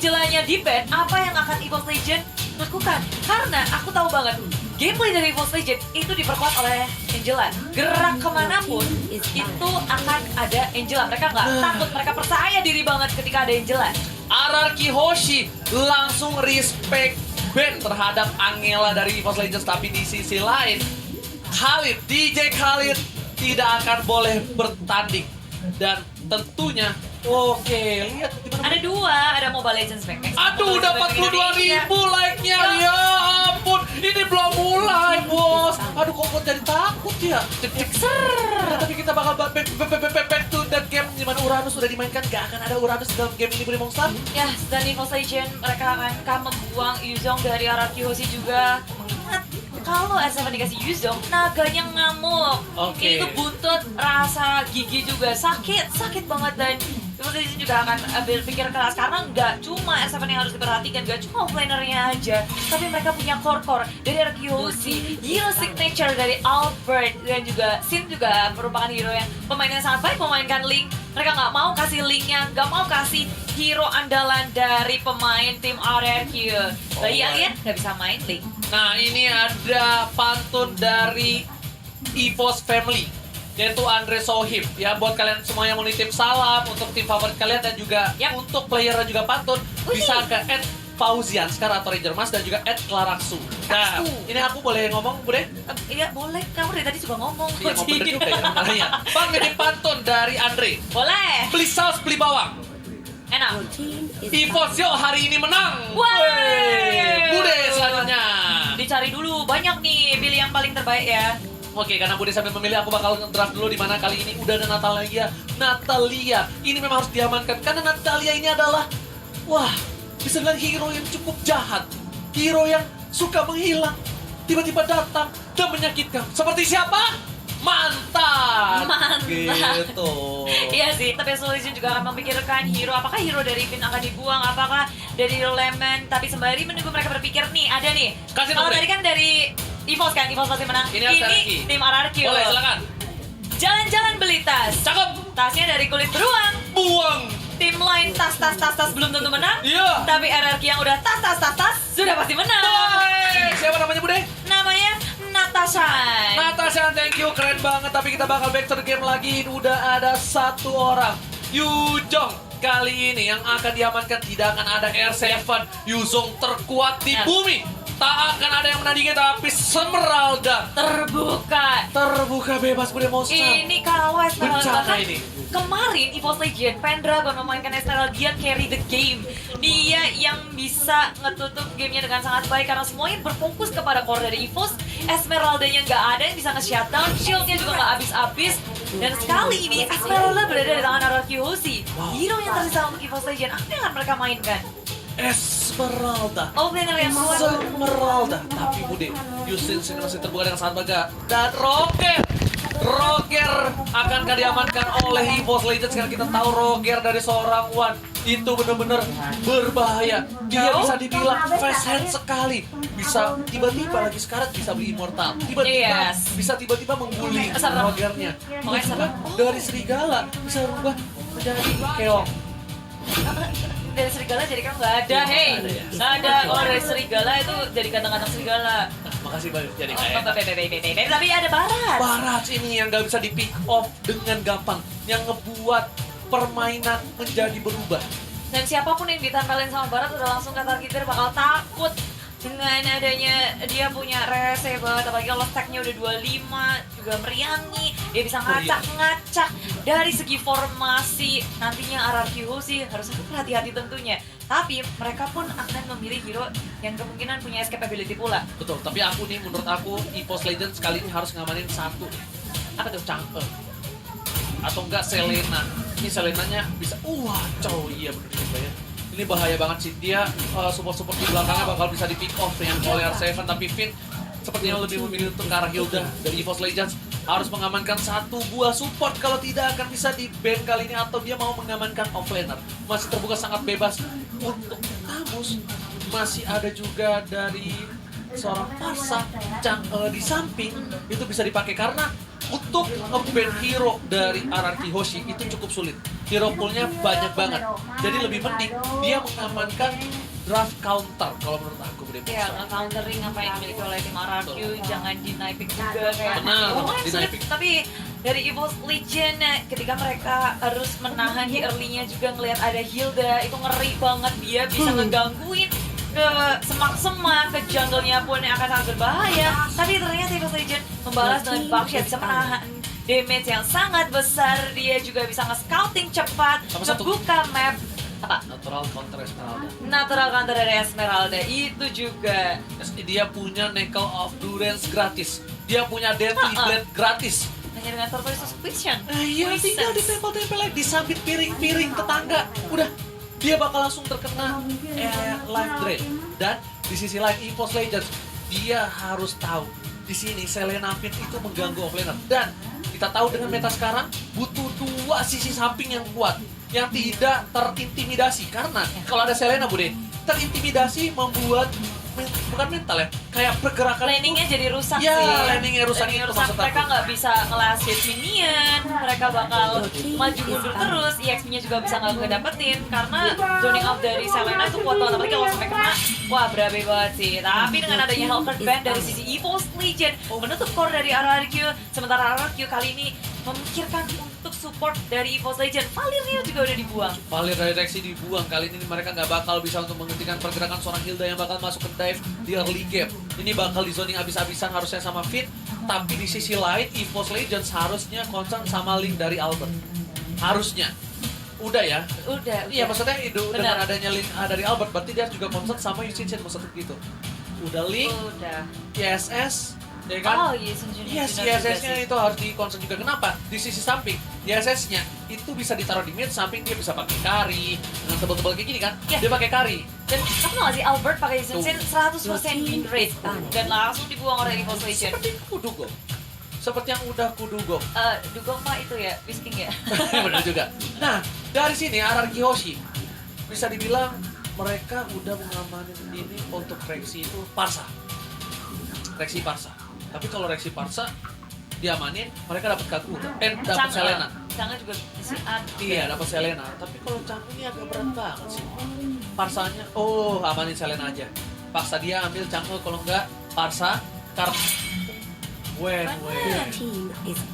Angela-nya di-ban, apa yang akan EVOS Legend lakukan? Karena aku tahu banget, gameplay dari EVOS Legend itu diperkuat oleh Angela. Gerak kemanapun, itu akan ada Angela. Mereka nggak takut, mereka percaya diri banget ketika ada Angela. Ararki Hoshi langsung respect ban terhadap Angela dari EVOS Legends. Tapi di sisi lain, Khalid, DJ Khalid tidak akan boleh bertanding. Dan tentunya, oke, lihat gimana. Ada dua, ada Mobile Legends Backpack. Aduh, udah 42.000 like-nya. Ya ampun, ini belum mulai, bos. Aduh, kok buat jadi takut ya. Tapi kita bakal back to that game di mana Uranus sudah dimainkan. Gak akan ada Uranus dalam game ini, Brimong Star. Ya, dan EVOS Legend mereka akan membuang Yuzong dari Ararki Hoshi juga. Mengingat kalau S7 dikasih Yuzong, naganya ngamuk. Oke. Ini tuh buntut, rasa gigi juga sakit banget. Dan EVOS Legend juga akan berpikir keras karena nggak cuma S7 yang harus diperhatikan, nggak cuma offlanernya aja, tapi mereka punya core dari Ararki Hoshi, hero signature dari Albert, dan juga Sin juga merupakan hero yang pemain yang sangat baik memainkan Link. Mereka nggak mau kasih Linknya, nggak mau kasih hero andalan dari pemain tim RRQ. Lihat nggak bisa main Link. Nah, ini ada pantun dari EVOS Family, yaitu Andre Sohib. Ya, buat kalian semua yang mau nitip salam untuk tim favorit kalian dan juga untuk player dan juga pantun, bisa ke @Fauzianskar atau Ranger Mas dan juga @Klaraksu. Nah, ini aku boleh ngomong, Bude? Iya boleh, kamu dari tadi juga ngomong. Iya, mau bener juga ya makanya. Bang, nitip pantun dari Andre. Boleh. Beli saus, beli bawang. Enak. EVOS yuk hari ini menang. Wey. Bude selanjutnya. Dicari dulu, banyak nih, pilih yang paling terbaik ya. Oke, karena Bude sambil memilih, aku bakal nge-draft dulu di mana kali ini udah ada Natalia. Natalia, ini memang harus diamankan karena Natalia ini adalah, wah, bisa bilang hero yang cukup jahat. Hero yang suka menghilang, tiba-tiba datang dan menyakitkan. Seperti siapa? Mantan. Gitu. Iya sih, tapi Solution juga akan memikirkan hero. Apakah hero dari Vin akan dibuang? Apakah dari hero Lemon? Tapi sembari menunggu mereka berpikir, nih ada nih. Kasih Kalau tahu tadi kan dari EVOS kan, EVOS pasti menang. Ini harus RRQ. tim RRQ. Boleh, silakan. Jalan-jalan beli tas. Cakep. Tasnya dari kulit beruang. Buang. Tim lain tas belum tentu menang. Iya. Tapi RRQ yang udah tas sudah pasti menang. Bye. Siapa namanya, Bude? Namanya Natasha. Natasha, thank you, keren banget. Tapi kita bakal back to the game lagi. Udah ada satu orang, Yuzong. Kali ini yang akan diamankan tidak akan ada R7. Yuzong terkuat di bumi. Tak akan ada yang menandingi, tapi Esmeralda terbuka bebas, Bude Monster. Ini kalau Esmeralda Bencana bahkan ini. kemarin EVOS Legend, Pendragon memainkan Esmeralda, dia carry the game. Dia yang bisa ngetutup gamenya dengan sangat baik karena semuanya berfokus kepada core dari EVOS. Esmeraldanya nggak ada yang bisa nge-shutdown, shieldnya juga nggak habis-habis. Dan sekali ini Esmeralda berada di tangan RRQ Hoshi. Hero yang tersisa untuk EVOS Legend, apa yang akan mereka mainkan? Esmeralda. Offlaner yang kuat. Esmeralda. Tapi Bude, Yusin sini masih terbuka dengan sangat baga. Dan Roger akankah diamankan oleh EVOS Legends karena kita tahu Roger dari seorang Wan itu benar-benar berbahaya. Dia bisa dibilang fast hand sekali. Bisa tiba-tiba lagi sekarang bisa beli immortal. Tiba-tiba bisa tiba-tiba mengguli Rogernya. Terus juga dari serigala bisa berubah menjadi keong. Dari serigala jadi kan nggak ada, hei. Ada, kalau dari serigala itu jadi kandang-kandang serigala. Makasih banyak jadi kayak. Tapi ada barat. Barat ini yang nggak bisa di pick off dengan gampang, yang ngebuat permainan menjadi berubah. Dan siapapun yang ditempelin sama barat udah langsung kata kita bakal takut dengan adanya dia punya rese banget, apalagi kalau stacknya udah 25 juga meriangi, dia bisa ngacak-ngacak dari segi formasi. Nantinya RRQ Hoshi harus hati-hati tentunya, tapi mereka pun akan memilih hero yang kemungkinan punya escape ability pula. Betul, tapi menurut aku EVOS Legends kali ini harus ngamanin satu. Apa tuh? Chang'e atau enggak Selena. Ini Selenanya bisa, iya bener juga ya. Ini bahaya banget sih, dia support-support di belakangnya bakal bisa di pick off dengan oleh R7, tapi Finn sepertinya lebih memilih untuk ke arah Hilda dari EVOS Legends. Harus mengamankan satu buah support, kalau tidak akan bisa di ban kali ini, atau dia mau mengamankan offlaner. Masih terbuka sangat bebas untuk Tamus. Masih ada juga dari seorang Parsa di samping, itu bisa dipakai karena untuk nge-ban hero dari RRQ Hoshi itu cukup sulit. Hero poolnya banyak banget. Jadi lebih penting dia mengamankan draft counter kalau menurut aku Bude Ya, Monster. countering apa yang dimiliki oleh tim RRQ, jangan deny pick juga kayak. Benar, Lumayan deny sulit, pick. tapi dari Evo's Legion ketika mereka harus menahan di early-nya juga ngelihat ada Hilda, itu ngeri banget, dia bisa ngegangguin ke semak-semak, ke jungle-nya pun yang akan sangat berbahaya. Tapi ternyata Evo's Legion membalas dengan Baksha, bisa menahan damage yang sangat besar. Dia juga bisa nge-scouting cepat, Sama satu. ngebuka map. Apa? Natural counter Esmeralda. Natural counter dari Esmeralda itu juga. Dia punya Nickel of Durance gratis. Dia punya Deadly Blade gratis. Hanya dengan Tortoise Suspicion. Iya, tinggal ditempel-tempel lagi, disambit piring-piring tetangga. Udah, dia bakal langsung terkena life drain. Dan di sisi lain EVOS Legends, dia harus tahu di sini Selena Pit itu mengganggu offlaner. Dan kita tahu dengan meta sekarang butuh dua sisi samping yang kuat, yang tidak terintimidasi. Karena kalau ada Selena Bude, terintimidasi membuat bukan mental ya, kayak pergerakan Landingnya jadi rusak ya, sih. landingnya rusak Landingnya itu rusak. maksud Mereka aku. nggak bisa ngelasit minion, mereka bakal maju mundur terus, EXP-nya juga bisa nggak ngedapetin karena zoning out dari Selena itu kuat banget, apalagi kalau sampai kena, wah berabe banget sih. Tapi dengan adanya Hellcurt Band dari sisi EVO's Legion menutup core dari RRQ, sementara RRQ kali ini memikirkan untuk support dari EVO's Legion. Valirnya juga udah dibuang. Valir dari Rexy dibuang. Kali ini mereka nggak bakal bisa untuk menghentikan pergerakan seorang Hilda yang bakal masuk ke dive di early game. Ini bakal di zoning abis-abisan harusnya sama Fit. Tapi di sisi lain, EVO's Legends harusnya concern sama link dari Albert. Harusnya. Udah ya? Udah. Iya, maksudnya dengan Benar. adanya link dari Albert, berarti dia juga concern sama Yushin maksudnya gitu. Udah link, Udah. ISS, ya kan? Oh iya, Yes, ISS-nya itu harus di-concern juga. Kenapa? Di sisi samping, ISS-nya itu bisa ditaruh di mid samping, dia bisa pakai carry. Dengan tebal-tebal kayak gini kan, Ya. dia pakai carry. Dan kamu tau gak sih Albert pakai Tuh. Sinsin 100% win rate dan langsung dibuang oleh EVO's Legion. Seperti kudugo. Seperti yang udah kudugo. Dugong mah itu ya, whisking ya. Benar juga. Nah, dari sini RRQ Hoshi bisa dibilang mereka udah mengamanin ini untuk Rexy itu Parsa. Rexy Parsa. Tapi kalau Rexy Parsa diamanin, mereka dapat Kaku, dapat Selena. Chang'e juga isian. Iya, dapat Selena. Tapi kalau Chang'e ini agak berat banget sih. Parsanya, amanin Selena aja. Paksa dia ambil Chang'e, kalau enggak Parsa, karena when.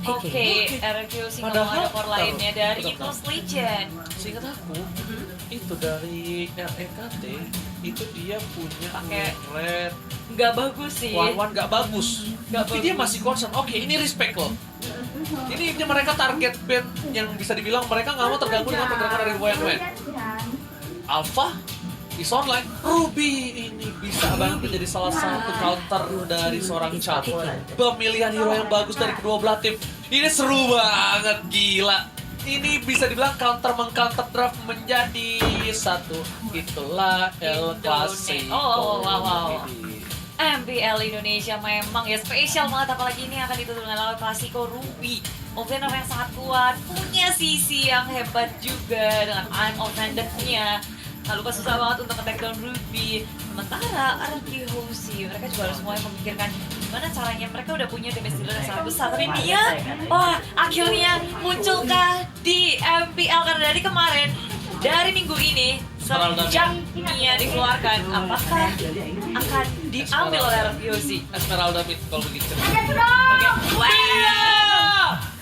Oke, RRQ sih ngomong Padahal- ada core lainnya dari Bentar. EVO's Legion. Seingat aku, itu dari REKT, itu dia punya Pakai- red, Nggak bagus sih. one gak bagus. Nggak Tapi dia bagus. masih concern. Oke, ini respect loh. Ini mereka target band yang bisa dibilang mereka nggak mau terganggu dengan pergerakan dari Wen. Alpha is online. Ruby ini bisa banget menjadi salah satu counter dari seorang Chad. Pemilihan hero yang bagus dari kedua belah tim. Ini seru banget, gila. Ini bisa dibilang counter meng-counter draft menjadi satu. Itulah El Clasico. Oh, wow. MPL Indonesia memang ya spesial banget, apalagi ini akan ditutup dengan lawan Klasiko Ruby. Offlaner yang sangat kuat, punya sisi yang hebat juga dengan I'm Offended-nya. Lalu pas susah banget untuk attack down Ruby. Sementara RRQ Hoshi, mereka juga harus mulai memikirkan gimana caranya. Mereka udah punya damage dealer yang sangat besar, tapi Mia, akhirnya munculkah di MPL karena dari kemarin, dari minggu ini, sejak Mia dikeluarkan, apakah akan diambil oleh RRQ Hoshi? Esmeralda mid kalau begitu. Oke.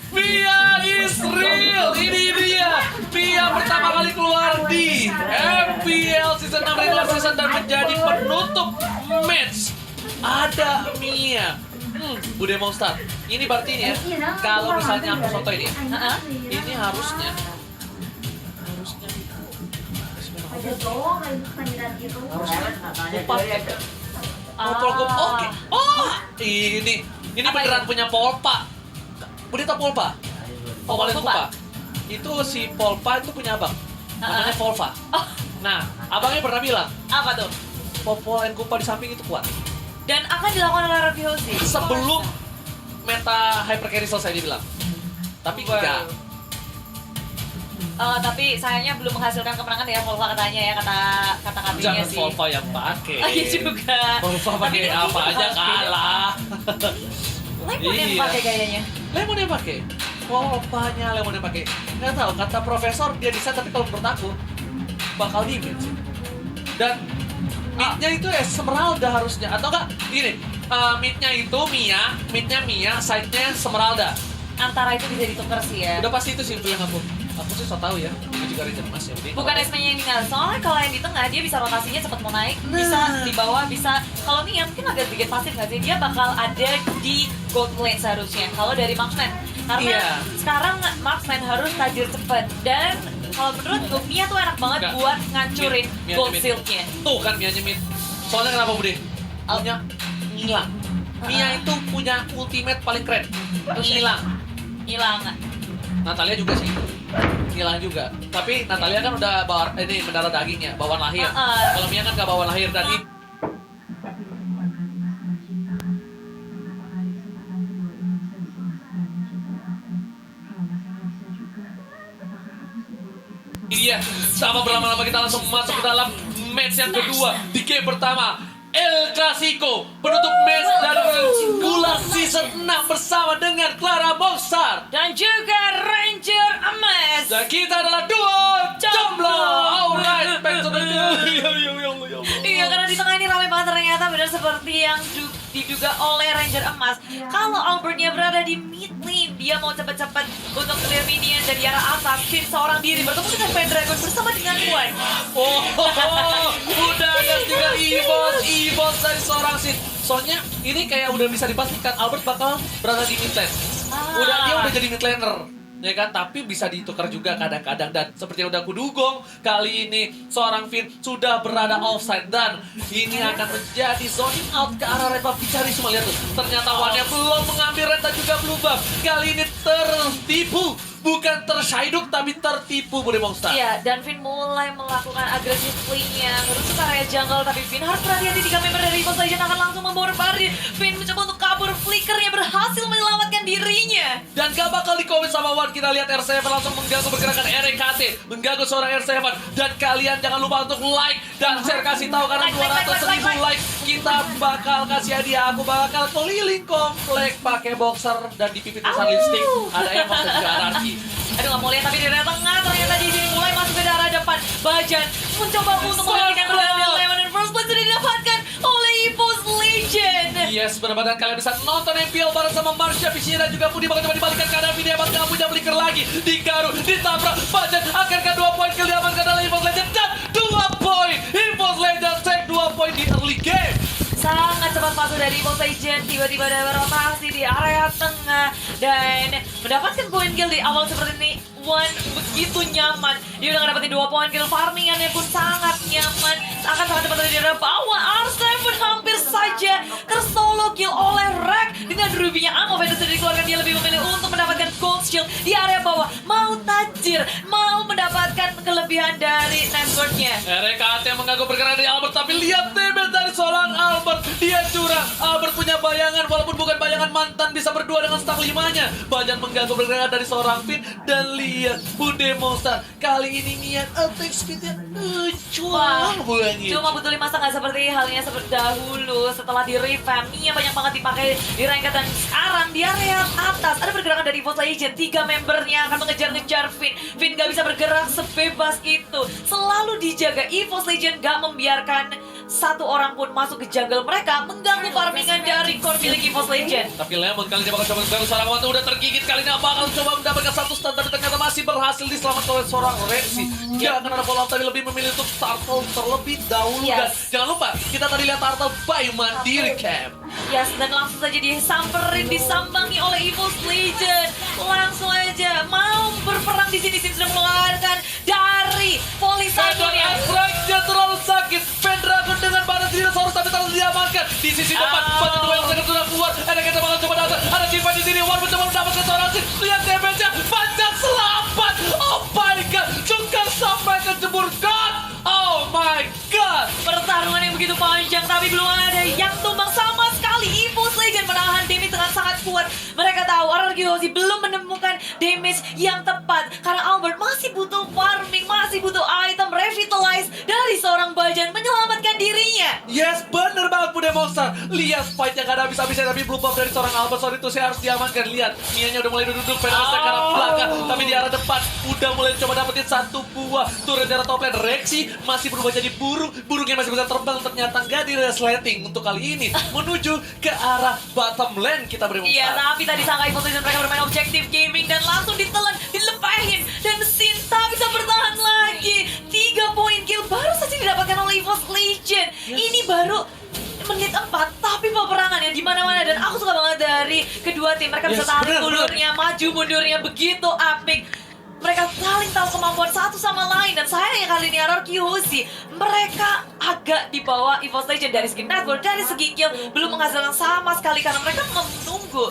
Mia is real, ini dia. Mia pertama kali keluar di MPL Season 6 regular season dan menjadi penutup match. Ada Mia. Bude Monster. Ini berarti ini ya, kalau misalnya aku soto ini, ini harusnya Empat ya. Oke. Ini Apa beneran itu? punya Polpa. Bude tau Polpa? Polpa Polpa. Itu si Polpa itu punya abang. Namanya Volva. Oh, Nah, abangnya pernah bilang, apa tuh? Popol and Kupa di samping itu kuat. Dan akan dilakukan oleh RRQ Hoshi Sebelum meta hyper carry selesai dia bilang. Tapi enggak. Tapi sayangnya belum menghasilkan kemenangan ya Volva katanya ya, kata katinya Jangan sih. Volva yang pakai. Iya juga. Volva pakai Tapi apa aja kalah. Lemon yang Iya. pakai kayaknya. Lemon dia pakai. Oh, apanya Lemon dia pakai? Nggak tahu, kata profesor dia bisa, tapi kalau menurut aku bakal limit sih. Dan midnya itu Esmeralda harusnya, atau enggak gini, midnya itu midnya Mia, side-nya Esmeralda. Antara itu bisa ditukar sih ya. Udah pasti itu sih yang aku sih so tahu ya. Aku juga Ranger Emas ya. Bukan Esme-nya yang tinggal, soalnya kalau yang di tengah dia bisa rotasinya cepat mau naik, bisa di bawah, bisa. Kalau Mia mungkin agak sedikit pasif nggak sih? Dia bakal ada di gold lane seharusnya. Kalau dari Marksman, karena Iya. sekarang Marksman harus tajir cepat. Dan kalau menurutku Mia tuh enak banget Enggak. buat ngancurin Mia gold mid. shield-nya. Tuh kan Mia mid. Soalnya kenapa Bude? Punya ngilang. Mia itu punya ultimate paling keren. Ngilang. Hilang. Natalia juga sih. Ngilang juga. Tapi Natalia kan udah mendarah dagingnya, bawaan lahir. Kalau Mia kan gak bawaan lahir dan iya, sama berlama-lama kita langsung masuk ke dalam match yang kedua di game pertama. El Clasico, penutup match dari Gula Season 6 bersama dengan Clara Moxar. Dan juga Ranger Emas. Dan kita adalah duo jomblo. Alright, back to the Iya, karena di tengah ini ramai banget ternyata, benar seperti yang diduga oleh Ranger Emas. Kalau Albertnya berada di mid lane, dia mau cepat-cepat untuk clear minion dari arah atas. Finn seorang diri bertemu dengan Pendragon bersama dengan Wan. Oh, udah ada tinggal Evos dari seorang Sin. Soalnya ini kayak udah bisa dipastikan Albert bakal berada di mid lane. Dia udah jadi mid laner. Ya kan, tapi bisa ditukar juga kadang-kadang. Dan seperti yang udah aku dugong, kali ini seorang Finn sudah berada offside. Dan ini akan menjadi zoning out ke arah red buff. Dicari semua, lihat tuh. Ternyata Wan yang belum mengambil red dan juga blue buff. Kali ini tertipu. Bukan tersaiduk, tapi tertipu Bude Monster. Iya, dan Finn mulai melakukan agresif play-nya. Merujuk ke area jungle, tapi Finn harus berhati-hati. 3 member dari Evos Legend akan langsung memborbardir. Finn mencoba untuk kabur, flickernya berhasil menyelamatkan dirinya. Dan gak bakal di-comment sama Wan. Kita lihat R7 langsung mengganggu pergerakan RKT. Mengganggu seorang R7. Dan kalian jangan lupa untuk like dan share. Kasih tahu karena 200.000 like. Kita bakal kasih hadiah. Aku bakal keliling komplek pakai boxer dan dipipit tulisan lipstick. Ada Evos dan juga Anarchy. Aduh, gak mau lihat, tapi di daerah tengah ternyata di sini mulai masuk ke daerah depan. Bajan mencoba untuk menghentikan pergerakan Lemon, dan first place sudah didapatkan oleh Evos Legend. Yes, benar-benar kalian bisa nonton MPL bareng sama Marsha, Viciera dan juga Budi. Bakal coba dibalikan keadaan video hebat. Gak punya flicker lagi. Digaru, ditabrak, Bajan. Akankah 2 poin kill diamankan oleh Evos Legend? Dan 2 poin. Evos Legend take 2 poin di early game. Sangat cepat masuk dari Evos Legend, tiba-tiba ada rotasi di area tengah dan mendapatkan poin kill di awal seperti ini. Wan begitu nyaman, dia udah ngedapetin 2 poin kill, farmingannya pun sangat nyaman. Akan sangat cepat dari daerah bawah, R7 hampir saja tersolo kill oleh Rek. Dengan rubinya Ammo Venus sudah dikeluarkan, dia lebih memilih untuk mendapatkan gold shield di area bawah. Mau tajir, mau mendapatkan kelebihan dari networknya. RKT yang mengganggu pergerakan dari Albert, tapi lihat damage dari seorang Albert. Dia curang. Albert punya bayangan, walaupun bukan bayangan mantan, bisa berdua dengan stack 5-nya. Bajan mengganggu pergerakan dari seorang Finn. Dan lihat Bude Monster kali ini niat attack speednya Wah, banget. cuma butuh 5 setengah seperti halnya seperti dahulu. Setelah di revamp, Mia banyak banget dipakai di ranked, dan sekarang di area atas ada pergerakan dari Evos Legend. 3 membernya akan mengejar-ngejar Finn. Finn gak bisa bergerak sebebas itu. Selalu dijaga. Evos Legend gak membiarkan satu orang pun masuk ke jungle mereka, mengganggu farmingan dari core milik Evos Legend. Tapi Lemon kali ini bakal coba mengganggu seorang Wan. Udah tergigit, kali ini bakal coba mendapatkan satu stun, tapi ternyata masih berhasil diselamatkan oleh seorang Rexy. Dia akan ada follow up, tapi lebih memilih untuk turtle terlebih dahulu. Dan jangan lupa, kita tadi lihat turtle by Mandiri Camp. Yes, dan langsung saja disamperin, disambangi oleh Evos Legend. Langsung aja mau berperang di sini. Sim sudah mengeluarkan dari Polisadonia. Dia terlalu sakit. Pendragon dengan badan dinosaurus, tapi terlalu diamankan di sisi depan. Banyak dua yang sudah keluar. Ada kita bakal coba datang. Ada Tifa di sini. Wan mencoba mendapatkan seorang Sin. Lihat damage-nya. Panjang selamat. Oh my god. Juga sampai ke jebur god. Oh my god. Pertarungan yang begitu panjang, tapi belum ada yang tumbang sama sekali. Evos Legend menahan damage dengan sangat kuat. Mereka tahu Arargihosi belum menemukan damage yang tepat, karena Albert masih butuh farming, masih butuh item revitalize dari seorang Bajan menyelamatkan dirinya. Yes, bener banget Bude Monster. Lihat fight yang gak ada habis-habisnya, tapi blue buff dari seorang Albert. Sorry itu saya harus diamankan. Lihat, Mianya udah mulai duduk, Penrasta ke arah belakang, tapi di arah depan udah mulai coba dapetin satu buah turret dari top lane. Rexy masih berubah jadi burung, burungnya masih bisa terbang, ternyata nggak di resleting untuk kali ini menuju ke arah bottom lane. Kita beri Iya, tapi tadi sangka Evolution mereka bermain objektif gaming dan langsung ditelan, dilepahin, dan Sinta bisa bertahan lagi. 3 poin kill baru saja didapatkan oleh EVOS Legend. Ini baru menit 4, tapi peperangan ya di mana-mana, dan aku suka banget dari kedua tim. Mereka bisa tarik ulurnya, maju mundurnya begitu apik. Mereka saling tahu kemampuan satu sama lain, dan sayangnya kali ini RRQC mereka agak di bawah EVOS Legend dari segi network, dari segi kill belum menghasilkan sama sekali karena mereka menunggu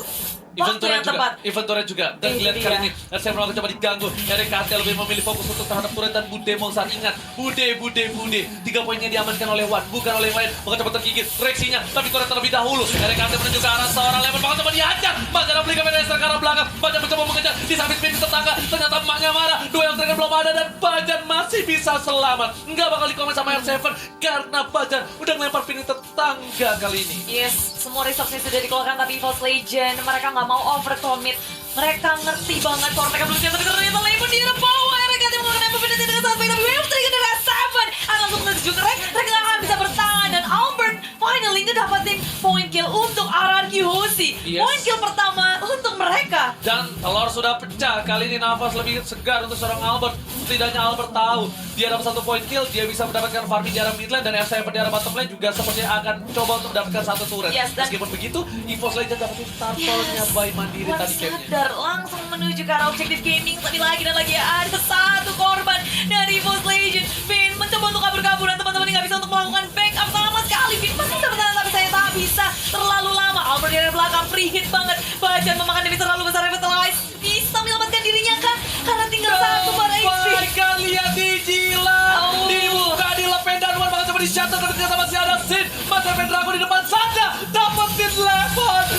waktu yang tepat. Event turret juga. Dan lihat kali ini RCM Ronaldo coba diganggu. RKT lebih memilih fokus untuk terhadap turret dan Bude Monster. Ingat, Bude. 3 poinnya diamankan oleh Wan, bukan oleh yang lain. Maka coba tergigit Rexinya, tapi turret terlebih dahulu. RKT menuju ke arah seorang Lemon. Maka coba dihajar. Baca replika Penrasta ke arah belakang. Baca mencoba mengejar di samping pintu tetangga. Ternyata emaknya marah. Dua yang terakhir belum ada dan Bajan masih bisa selamat. Nggak bakal dikomen sama R7 karena Bajan udah ngelempar pintu tetangga kali ini. Yes, semua resource sudah dikeluarkan, tapi EVOS Legend mereka nggak mau overcommit. Mereka ngerti banget kalau mereka belum siap, tapi ternyata Lemon di bawah. Mereka tidak menggunakan pembeda dengan saat baik, tapi Wave Trigger dari Seven langsung menuju ke Rex. Mereka nggak akan bisa bertahan, dan Albert finally ngedapatin point kill untuk RRQC. Yes. Point kill pertama untuk mereka. Dan telur sudah pecah. Kali ini nafas lebih segar untuk seorang Albert. Setidaknya Albert tahu dia dapat 1 point kill, dia bisa mendapatkan farming di arah mid lane, dan R7 di arah bottom lane juga sepertinya akan coba untuk mendapatkan 1 turret. Yes, dan meskipun begitu, EVOS Legend dapetin turtle-nya by Mandiri Wan tadi gamenya. sadar langsung menuju ke arah objektif gaming. Tapi lagi dan lagi ada satu korban dari EVOS Legend. Vin mencoba untuk kabur-kabur, dan teman-teman nggak bisa untuk melakukan backup sama sekali. Vin masih bisa bertahan, tapi saya tak bisa terlalu lama. Albert dari belakang free hit banget. Bajan memakan damage terlalu besar. Revitalize bisa menyelamatkan dirinya kan? Karena tinggal satu bar HP. Kalian dijilat, dibuka, dilepen, dan Wan bakal coba di-shutter, tapi ternyata masih ada Sin. Masa Pendragon di depan saja, dapetin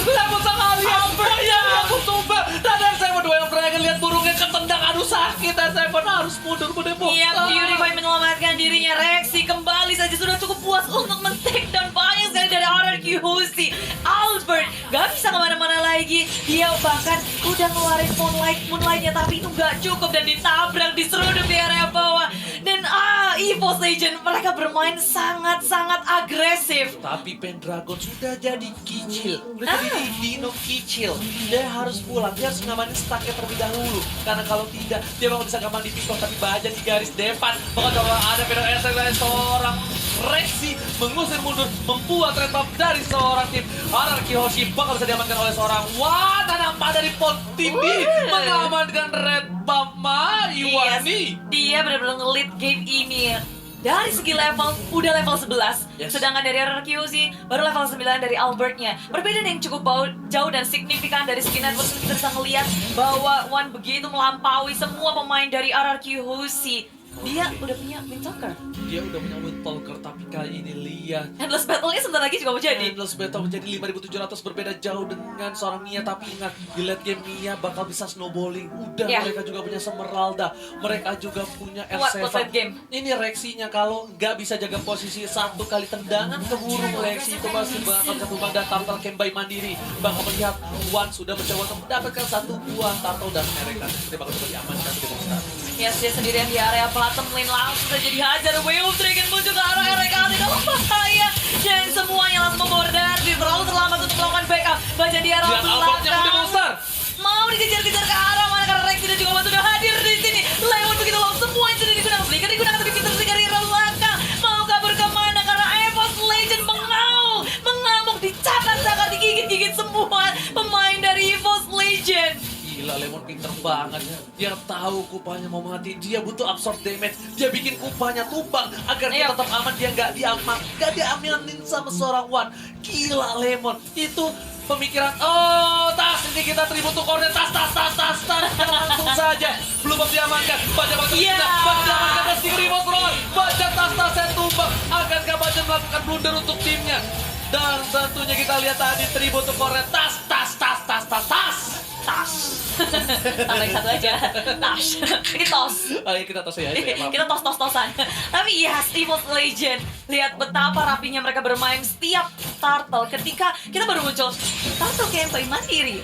Lemon sang alias. Ya, aku tumbang. Dan R7 dua yang terakhir lihat burungnya ketendang, aduh sakit. R7 harus mundur menembus. Iya, Purify menyelamatkan dirinya. Rexy kembali saja sudah cukup puas untuk men-take down banyak sekali dari RRQC. Albert gak bisa kemana-mana lagi. Dia bahkan udah ngeluarin Moonlight-nya, tapi itu gak cukup, dan ditabrak, diseruduk di area bawah. Dan EVOS Legend mereka bermain sangat-sangat agresif. Tapi Pendragon sudah jadi kicil, udah jadi dino kicil. Dia harus pulang, dia harus ngamanin stacknya terlebih dahulu. Karena kalau tidak, dia bakal bisa ngaman di pingpong, tapi Bajan di garis depan. Bakal coba ada Pendragon dari seorang Rexy mengusir mundur, membuat red buff dari seorang tim RRQC. Bakal bisa diamankan oleh seorang Wan, dan nampak dari pot tim B mengamankan red buff Iwani. Dia benar-benar nge-lead game ini. Dari segi level, udah level 11. Yes. Sedangkan dari RRQC, baru level 9 dari Albertnya. Perbedaan yang cukup jauh dan signifikan dari segi network. Kita bisa ngeliat bahwa Wan begitu melampaui semua pemain dari RRQC. Dia udah punya Windtalker. Dia udah punya Windtalker, tapi kali ini lihat Endless Battle-nya sebentar lagi juga mau jadi. Endless Battle menjadi 5.700, berbeda jauh dengan seorang Mia. Tapi ingat, di late game Mia bakal bisa snowballing. Udah, mereka juga punya Semeralda, mereka juga punya Kuat buat late game. Ini Rexinya kalau nggak bisa jaga posisi, satu kali tendangan ke burung Rexy itu pasti bakal bisa tumbang, dan Turtle Camp by Mandiri bakal melihat Wan sudah mencoba untuk mendapatkan 1 buah turtle, dan mereka dia bakal coba diamankan di Monster. Yes, dia sendirian di area bottom lane, langsung saja dihajar. Wave Dragon muncul ke arah RKT dalam bahaya, dan semuanya langsung membordar. Terlalu terlambat untuk melakukan backup. Baca di arah belakang. Mau dikejar-kejar ke arah mana, karena Rex dan juga Wan sudah hadir di sini. Lewat begitu loh, semua yang sudah digunakan. Flicker digunakan, tapi Peter dari arah belakang. Mau kabur kemana, karena EVOS Legend mengamuk, dicatat-catat, digigit-gigit semua pemain dari EVOS Legend. Gila, Lemon pinter banget. Dia tahu kupanya mau mati, dia butuh absorb damage. Dia bikin kupanya tumbang agar dia tetap aman, dia nggak diamanin sama seorang Wan. Gila Lemon, itu pemikiran, oh tas, ini kita tribut to corner, tas, langsung saja. Belum diamankan, baca diamankan, dan stick remote roll. Baca tas saya tumbang, akankah Baca melakukan blunder untuk timnya? Dan tentunya kita lihat tadi tribut to corner, tas. Tambahin satu aja. Tash. Ini tos. Ayo kita tos ya. Maaf. Kita tos-tos-tosan. Tapi yes, EVOS Legend. Lihat betapa rapinya mereka bermain setiap turtle. Ketika kita baru muncul, turtle gameplay mandiri.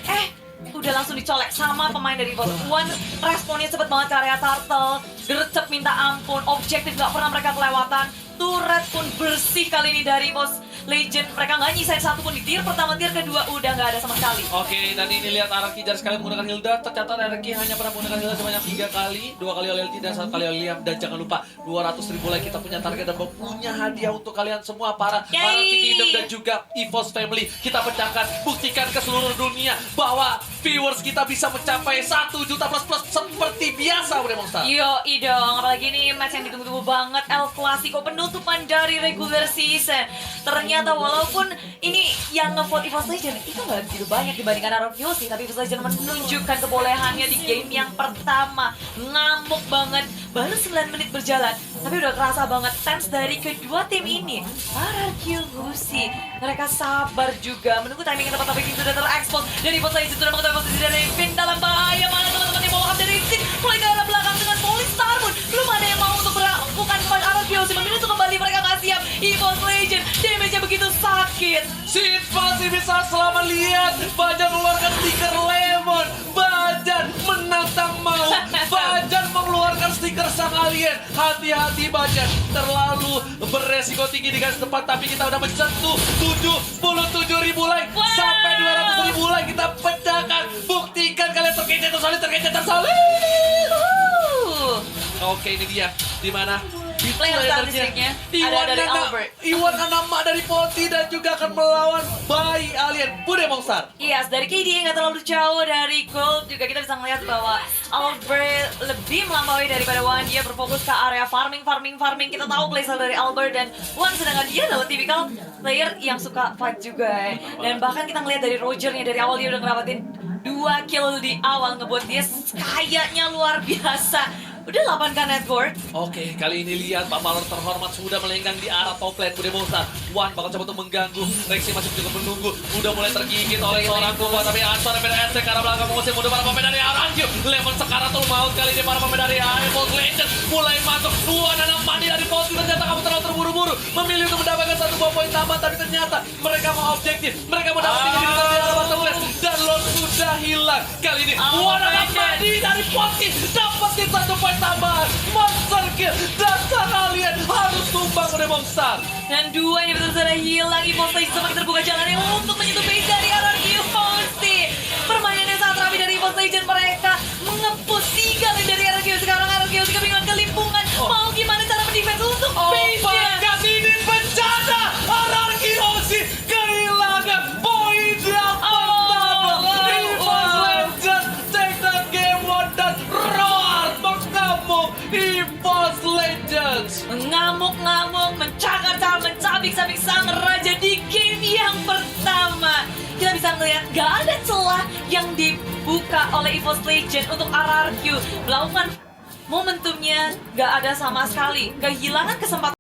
Udah langsung dicolek sama pemain dari EVOS One. Responnya cepet banget ke area turtle. Gercep minta ampun. Objektif gak pernah mereka kelewatan. Turret pun bersih kali ini dari EVOS Legend. Mereka nggak nyisain satu pun di tier pertama, tier kedua udah nggak ada sama sekali. Oke, dan ini lihat Araki jarang sekali menggunakan Hilda. Tercatat Araki hanya pernah menggunakan Hilda sebanyak 3 kali, 2 kali oleh LT dan 1 kali oleh Liam. Dan jangan lupa 200.000 like kita punya target dan punya hadiah untuk kalian semua para Araki Kingdom dan juga EVOS Family. Kita pecahkan, buktikan ke seluruh dunia bahwa viewers kita bisa mencapai 1 juta plus seperti biasa, Bude Monster. Yo, dong, apalagi ini match yang ditunggu-tunggu banget, El Clasico, penutupan dari regular season. Ternyata walaupun ini yang ngevote EVOS Legend itu nggak begitu banyak dibandingkan ROQ sih, tapi EVOS Legend menunjukkan kebolehannya di game yang pertama. Ngamuk banget, baru 9 menit berjalan, tapi udah kerasa banget tense dari kedua tim ini. RRQ Lucy, mereka sabar juga menunggu timing yang tepat, tapi itu sudah terekspos. Dan EVOS Legend sudah mengetahui posisi dari Pin dalam bahaya. Mana teman-teman yang mau up dari Sin, mulai ke arah belakang dengan Polystar pun belum ada yang mau untuk melakukan command RRQ Lucy. Memilih untuk kembali, mereka nggak siap. EVOS Legend, damage-nya begitu sakit. Sin masih bisa selama lihat Bajan mengeluarkan stiker lemon. Bajan menantang mau. Bajan mengeluarkan stiker sang alien. Hati-hati Bajan, terlalu beresiko tinggi di garis depan. Tapi kita udah mencentuh 77.000 like. Sampai 200.000 like kita pecahkan. Buktikan kalian terkencet tersolid. Oke, ini dia. Di mana? Player statistiknya ada dari Albert. Iwan Anama dari Poti dan juga akan melawan Bayi Alien. Bude Monster. Yes, dari KD nggak terlalu jauh dari Gold juga kita bisa melihat bahwa Albert lebih melampaui daripada Wan. Dia berfokus ke area farming. Kita tahu playstyle dari Albert dan Wan, sedangkan dia adalah tipikal player yang suka fight juga. Dan bahkan kita ngelihat dari Rogernya dari awal dia udah ngelawatin 2 kill di awal, ngebuat dia kayaknya luar biasa. Udah 8 network. Oke, kali ini lihat Pak Malor terhormat sudah melenggang di arah top lane Bude Monster. Wan bakal coba untuk mengganggu. Rexy masih cukup menunggu. Udah mulai tergigit oleh seorang tua, tapi Ansar PDS ke arah belakang mengusir mudah para pemain dari Aranju. Lemon sekarang tuh maut kali ini para pemain dari EVOS Legend mulai masuk. Wan anak mandi dari Poti, ternyata kamu terlalu terburu-buru memilih untuk mendapatkan 1 buah poin tambahan, tapi ternyata mereka mau objektif. Mereka mau dapat 3 bintang di arah bottom lane dan Lord sudah hilang. Kali ini Wan anak mandi dari Poti dapetin 1 poin tambahan. Monster kill dan sang alien harus tumbang oleh Monster. Dan 2 ini betul-betul hilang. EVOS Legend semakin terbuka jalannya untuk menyentuh base dari RRQ Lucy. Permainan yang sangat rapi dari EVOS Legend, mereka mengepus 3 lane dari RRQ. Sekarang RRQ Lucy kebingungan kelimpungan. Mau gimana cara mendefense untuk base-nya? Apakah ini bencana? RRQ Lucy kehilangan poin yang pertama. EVOS Legend take the game 1 dan roar mengamuk. EVOS Legends Mengamuk-ngamuk, mencakar-cakar, mencabik-cabik sang raja di game yang pertama. Kita bisa melihat gak ada celah yang dibuka oleh EVOS Legend untuk RRQ. Melakukan momentumnya gak ada sama sekali. Kehilangan kesempatan.